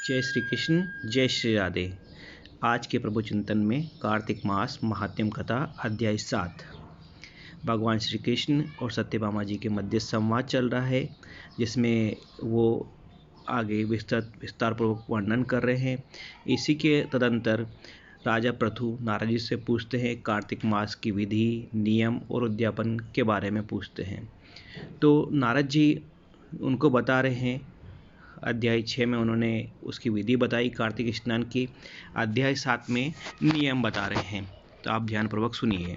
जय श्री कृष्ण, जय श्री राधे। आज के प्रभु चिंतन में कार्तिक मास महात्म्य कथा अध्याय 7। भगवान श्री कृष्ण और सत्यभामा जी के मध्य संवाद चल रहा है, जिसमें वो आगे विस्तारपूर्वक वर्णन कर रहे हैं। इसी के तदंतर राजा पृथु नारद जी से पूछते हैं, कार्तिक मास की विधि, नियम और उद्यापन के बारे में पूछते हैं। तो नारद जी उनको बता रहे हैं। अध्याय 6 में उन्होंने उसकी विधि बताई कार्तिक स्नान की। अध्याय 7 में नियम बता रहे हैं, तो आप ध्यानपूर्वक सुनिए।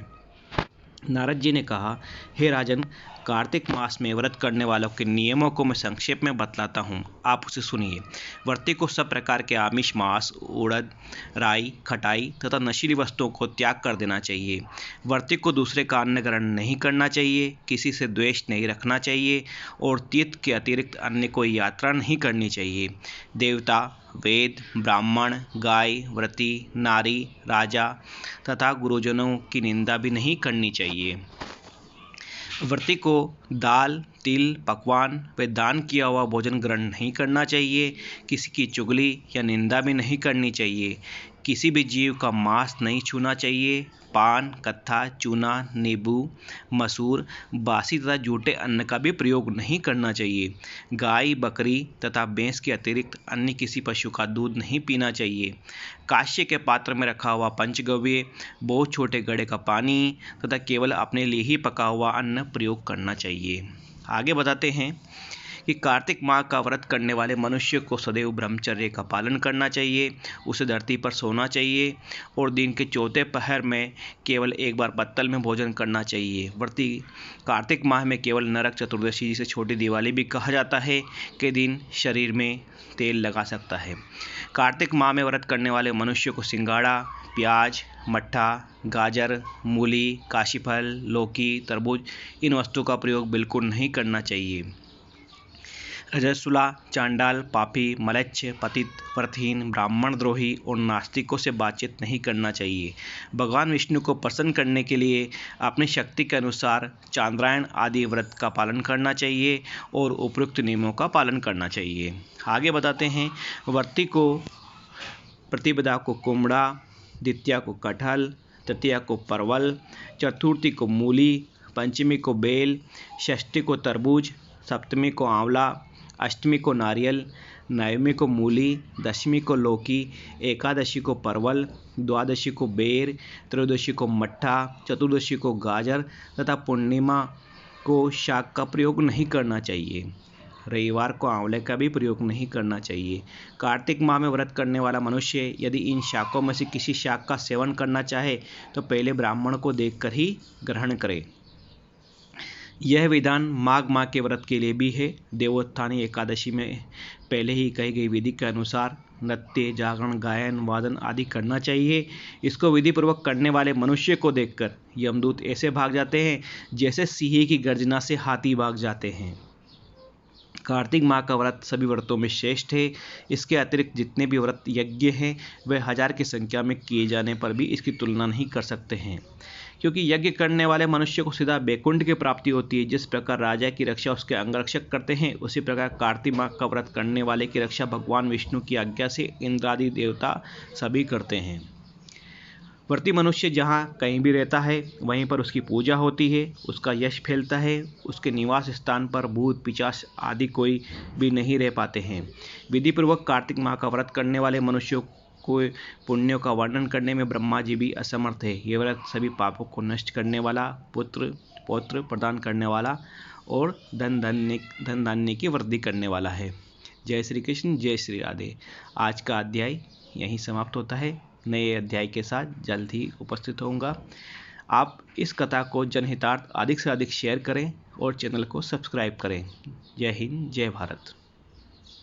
नारद जी ने कहा, हे राजन, कार्तिक मास में व्रत करने वालों के नियमों को मैं संक्षेप में बतलाता हूँ, आप उसे सुनिए। व्रती को सब प्रकार के आमिष, मांस, उड़द, राई, खटाई तथा नशीली वस्तुओं को त्याग कर देना चाहिए। व्रती को दूसरे का अन्न ग्रहण नहीं करना चाहिए, किसी से द्वेष नहीं रखना चाहिए और तीर्थ के अतिरिक्त अन्य कोई यात्रा नहीं करनी चाहिए। देवता, वेद, ब्राह्मण, गाय, व्रती, नारी, राजा तथा गुरुजनों की निंदा भी नहीं करनी चाहिए। व्रती को दाल, तिल, पकवान व दान किया हुआ भोजन ग्रहण नहीं करना चाहिए। किसी की चुगली या निंदा भी नहीं करनी चाहिए। किसी भी जीव का मांस नहीं छूना चाहिए। पान, कत्था, चूना, नींबू, मसूर, बासी तथा झूठे अन्न का भी प्रयोग नहीं करना चाहिए। गाय, बकरी तथा भैंस के अतिरिक्त अन्य किसी पशु का दूध नहीं पीना चाहिए। कांस्य के पात्र में रखा हुआ पंचगव्य, बहुत छोटे घड़े का पानी तथा केवल अपने लिए ही पका हुआ अन्न प्रयोग करना चाहिए। आगे बताते हैं कि कार्तिक माह का व्रत करने वाले मनुष्य को सदैव ब्रह्मचर्य का पालन करना चाहिए। उसे धरती पर सोना चाहिए और दिन के चौथे पहर में केवल एक बार पत्तल में भोजन करना चाहिए। व्रती कार्तिक माह में केवल नरक चतुर्दशी, जिसे छोटी दिवाली भी कहा जाता है, के दिन शरीर में तेल लगा सकता है। कार्तिक माह में व्रत करने वाले मनुष्य को सिंगाड़ा, प्याज, मट्ठा, गाजर, मूली, काशीफल, लौकी, तरबूज, इन वस्तुओं का प्रयोग बिल्कुल नहीं करना चाहिए। रजस्वला, चांडाल, पापी, मलेच्छ, पतित, व्रतहीन, ब्राह्मण द्रोही और नास्तिकों से बातचीत नहीं करना चाहिए। भगवान विष्णु को प्रसन्न करने के लिए अपनी शक्ति के अनुसार चांद्रायण आदि व्रत का पालन करना चाहिए और उपयुक्त नियमों का पालन करना चाहिए। आगे बताते हैं, व्रती को प्रतिपदा को कुमड़ा, द्वितीया को कटहल, तृतीया को परवल, चतुर्थी को मूली, पंचमी को बेल, षष्ठी को तरबूज, सप्तमी को आंवला, अष्टमी को नारियल, नवमी को मूली, दशमी को लौकी, एकादशी को परवल, द्वादशी को बेर, त्रयोदशी को मट्ठा, चतुर्दशी को गाजर तथा पूर्णिमा को शाक का प्रयोग नहीं करना चाहिए। रविवार को आंवले का भी प्रयोग नहीं करना चाहिए। कार्तिक माह में व्रत करने वाला मनुष्य यदि इन शाकों में से किसी शाक का सेवन करना चाहे तो पहले ब्राह्मण को देखकर ही ग्रहण करे। यह विधान माघ माह के व्रत के लिए भी है। देवोत्थानी एकादशी में पहले ही कही गई विधि के अनुसार नृत्य, जागरण, गायन, वादन आदि करना चाहिए। इसको विधिपूर्वक करने वाले मनुष्य को देखकर यमदूत ऐसे भाग जाते हैं जैसे सिंह की गर्जना से हाथी भाग जाते हैं। कार्तिक माह का व्रत सभी व्रतों में श्रेष्ठ है। इसके अतिरिक्त जितने भी व्रत यज्ञ हैं वह 1000 की संख्या में किए जाने पर भी इसकी तुलना नहीं कर सकते हैं, क्योंकि यज्ञ करने वाले मनुष्य को सीधा बैकुंठ की प्राप्ति होती है। जिस प्रकार राजा की रक्षा उसके अंगरक्षक करते हैं, उसी प्रकार कार्तिक माह का व्रत करने वाले की रक्षा भगवान विष्णु की आज्ञा से इंद्रादि देवता सभी करते हैं। व्रती मनुष्य जहाँ कहीं भी रहता है वहीं पर उसकी पूजा होती है, उसका यश फैलता है। उसके निवास स्थान पर भूत, पिशाच आदि कोई भी नहीं रह पाते हैं। विधिपूर्वक कार्तिक माह का व्रत करने वाले मनुष्यों को पुण्यों का वर्णन करने में ब्रह्मा जी भी असमर्थ है। ये व्रत सभी पापों को नष्ट करने वाला, पुत्र पौत्र प्रदान करने वाला और धन धान्य की वृद्धि करने वाला है। जय श्री कृष्ण, जय श्री राधे। आज का अध्याय यहीं समाप्त होता है। नए अध्याय के साथ जल्द ही उपस्थित होऊंगा। आप इस कथा को जनहितार्थ अधिक से अधिक शेयर करें और चैनल को सब्सक्राइब करें। जय हिंद, जय भारत।